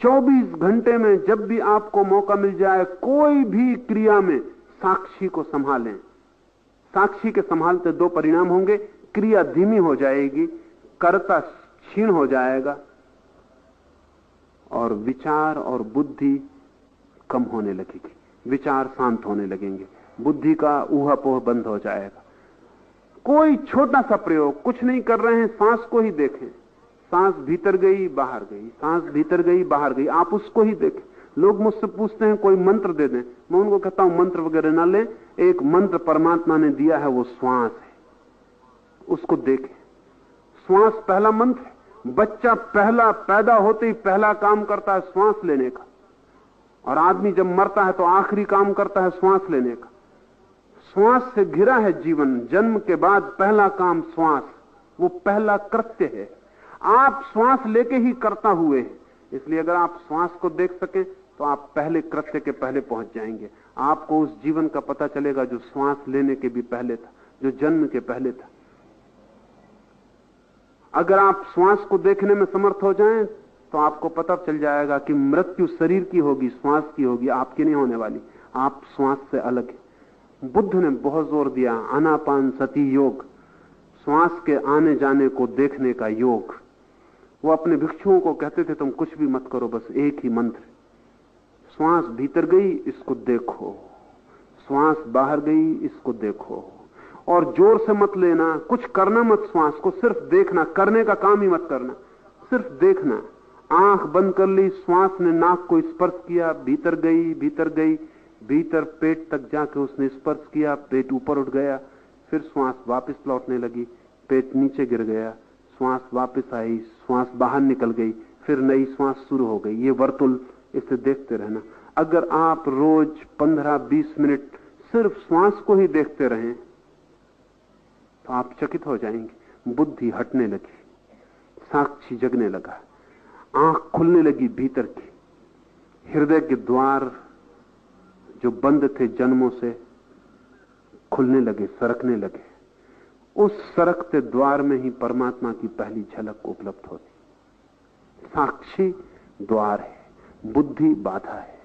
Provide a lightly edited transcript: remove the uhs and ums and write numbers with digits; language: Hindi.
24 घंटे में जब भी आपको मौका मिल जाए, कोई भी क्रिया में साक्षी को संभालें। साक्षी के संभालते दो परिणाम होंगे, क्रिया धीमी हो जाएगी, कर्ता क्षीण हो जाएगा, और विचार और बुद्धि कम होने लगेगी, विचार शांत होने लगेंगे, बुद्धि का ऊहापोह बंद हो जाएगा। कोई छोटा सा प्रयोग, कुछ नहीं कर रहे हैं, सांस को ही देखें। सांस भीतर गई बाहर गई, सांस भीतर गई बाहर गई, आप उसको ही देखें। लोग मुझसे पूछते हैं कोई मंत्र दे दें, मैं उनको कहता हूं मंत्र वगैरह ना लें, एक मंत्र परमात्मा ने दिया है, वो श्वास है, उसको देखें। श्वास पहला मंत्र है। बच्चा पहला पैदा होते ही पहला काम करता है श्वास लेने का, और आदमी जब मरता है तो आखिरी काम करता है श्वास लेने का। श्वास से घिरा है जीवन। जन्म के बाद पहला काम श्वास, वो पहला कृत्य है। आप श्वास लेके ही करता हुए हैं, इसलिए अगर आप श्वास को देख सकें तो आप पहले कृत्य के पहले पहुंच जाएंगे। आपको उस जीवन का पता चलेगा जो श्वास लेने के भी पहले था, जो जन्म के पहले था। अगर आप श्वास को देखने में समर्थ हो जाएं तो आपको पता चल जाएगा कि मृत्यु शरीर की होगी, श्वास की होगी, आपकी नहीं होने वाली। आप श्वास से अलग है। बुद्ध ने बहुत जोर दिया आनापान सती योग, श्वास के आने जाने को देखने का योग। वो अपने भिक्षुओं को कहते थे तुम कुछ भी मत करो, बस एक ही मंत्र, श्वास भीतर गई इसको देखो, श्वास बाहर गई इसको देखो, और जोर से मत लेना, कुछ करना मत, श्वास को सिर्फ देखना, करने का काम ही मत करना, सिर्फ देखना। आंख बंद कर ली, श्वास ने नाक को स्पर्श किया, भीतर गई भीतर गई, भीतर पेट तक जाके उसने स्पर्श किया, पेट ऊपर उठ गया, फिर श्वास वापस लौटने लगी, पेट नीचे गिर गया, श्वास वापस आई, श्वास बाहर निकल गई, फिर नई श्वास शुरू हो गई। ये वर्तुल, इसे देखते रहना। अगर आप रोज 15-20 मिनट सिर्फ श्वास को ही देखते रहें तो आप चकित हो जाएंगे। बुद्धि हटने लगी, साक्षी जगने लगा, आंख खुलने लगी भीतर की, हृदय के द्वार जो बंद थे जन्मों से खुलने लगे, सरकने लगे। उस सरकते द्वार में ही परमात्मा की पहली झलक उपलब्ध होती। साक्षी द्वार है, बुद्धि बाधा है।